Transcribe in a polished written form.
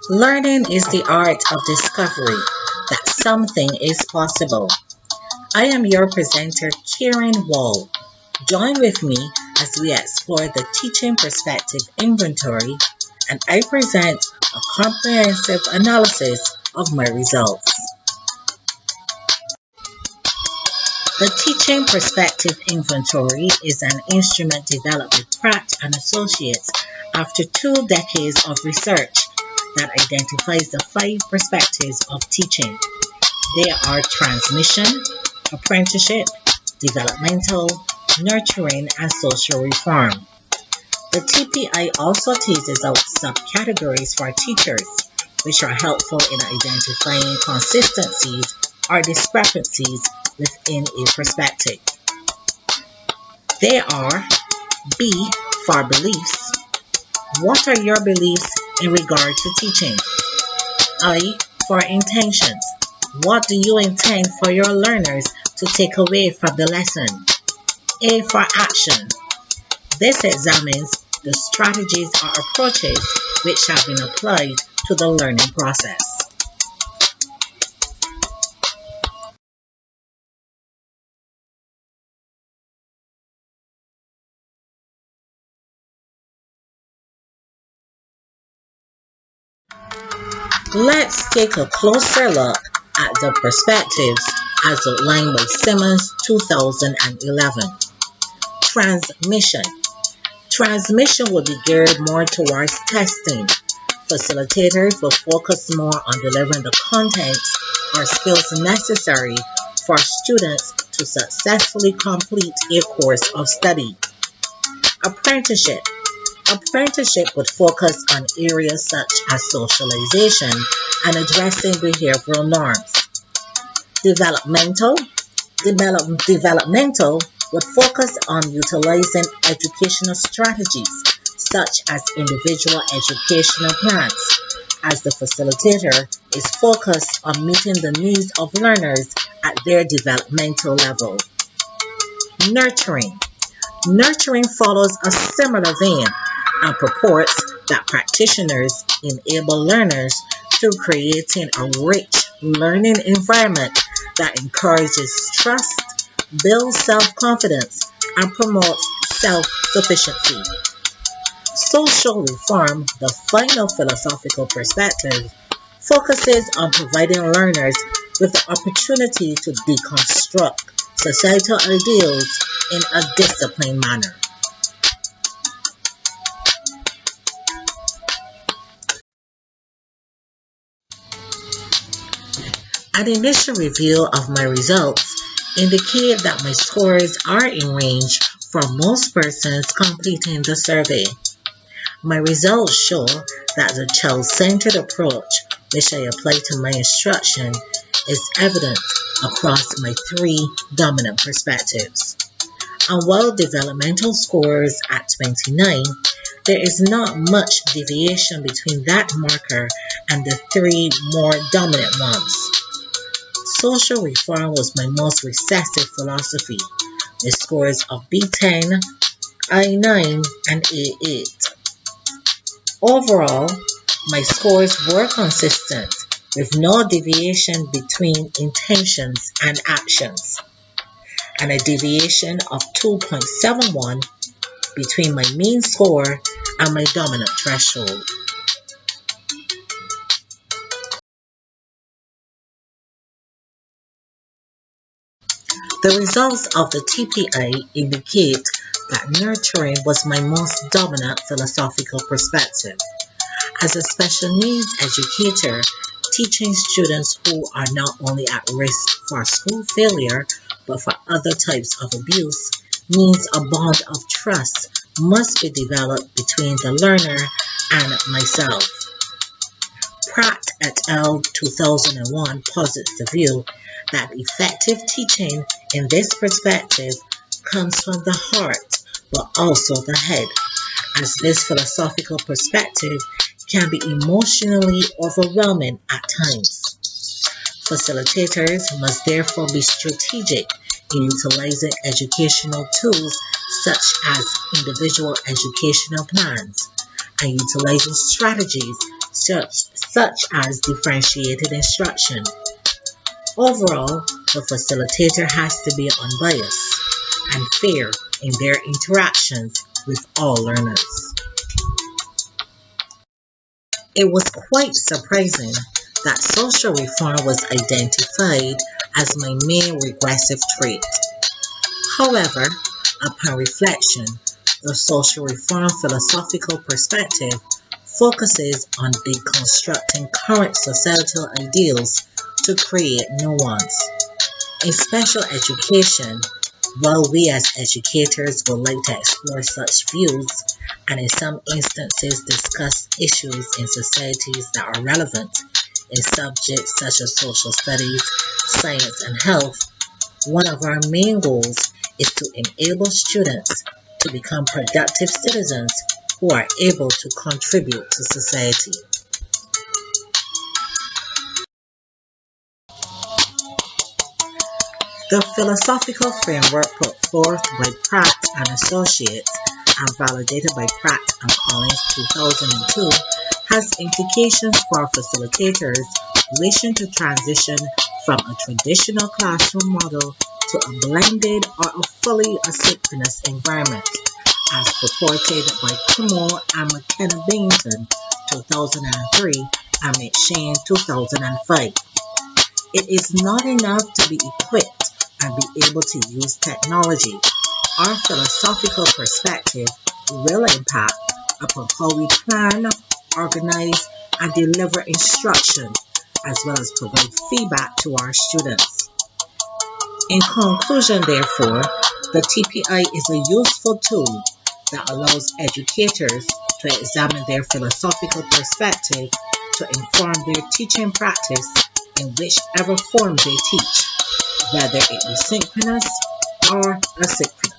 Learning is the art of discovery that something is possible. I am your presenter, Karen Wall. Join with me as we explore the teaching perspective inventory, and I present a comprehensive analysis of my results. The Teaching Perspective Inventory is an instrument developed by Pratt and Associates after 2 decades of research that identifies the 5 perspectives of teaching. They are transmission, apprenticeship, developmental, nurturing, and social reform. The TPI also teases out subcategories for teachers, which are helpful in identifying consistencies or discrepancies within a perspective. They are: B for beliefs. What are your beliefs in regard to teaching? I for intentions. What do you intend for your learners to take away from the lesson? A for action. This examines the strategies or approaches which have been applied to the learning process. Let's take a closer look at the perspectives as outlined by Simmons 2011. Transmission. Transmission will be geared more towards testing. Facilitators will focus more on delivering the contents or skills necessary for students to successfully complete a course of study. Apprenticeship. Apprenticeship would focus on areas such as socialization and addressing behavioral norms. Developmental would focus on utilizing educational strategies such as individual educational plans, as the facilitator is focused on meeting the needs of learners at their developmental level. Nurturing. Nurturing follows a similar vein and purports that practitioners enable learners through creating a rich learning environment that encourages trust, builds self-confidence, and promotes self-sufficiency. Social reform, the final philosophical perspective, focuses on providing learners with the opportunity to deconstruct societal ideals in a disciplined manner. An initial review of my results indicate that my scores are in range for most persons completing the survey. My results show that the child-centered approach which I apply to my instruction is evident across my 3 dominant perspectives. And while developmental scores at 29, there is not much deviation between that marker and the 3 more dominant ones. Social reform was my most recessive philosophy, with scores of B10, I9, and A8. Overall, my scores were consistent, with no deviation between intentions and actions, and a deviation of 2.71 between my mean score and my dominant threshold. The results of the TPI indicate that nurturing was my most dominant philosophical perspective. As a special needs educator, teaching students who are not only at risk for school failure but for other types of abuse means a bond of trust must be developed between the learner and myself. Pratt et al. 2001 posits the view that effective teaching in this perspective comes from the heart but also the head, as this philosophical perspective can be emotionally overwhelming at times. Facilitators must therefore be strategic in utilizing educational tools such as individual educational plans and utilizing strategies such as differentiated instruction. Overall, the facilitator has to be unbiased and fair in their interactions with all learners. It was quite surprising that social reform was identified as my main regressive trait. However, upon reflection, the social reform philosophical perspective focuses on deconstructing current societal ideals to create new ones. In special education, while we as educators would like to explore such views and in some instances discuss issues in societies that are relevant in subjects such as social studies, science, and health, one of our main goals is to enable students to become productive citizens who are able to contribute to society. The philosophical framework put forth by Pratt and Associates and validated by Pratt and Collins 2002 has implications for facilitators wishing to transition from a traditional classroom model to a blended or a fully asynchronous environment, as purported by Kumo and McKenna Bainton 2003 and McShane 2005. It is not enough to be equipped and be able to use technology. Our philosophical perspective will impact upon how we plan, organize, and deliver instruction, as well as provide feedback to our students. In conclusion, therefore, the TPI is a useful tool that allows educators to examine their philosophical perspective to inform their teaching practice in whichever form they teach, whether it be synchronous or asynchronous.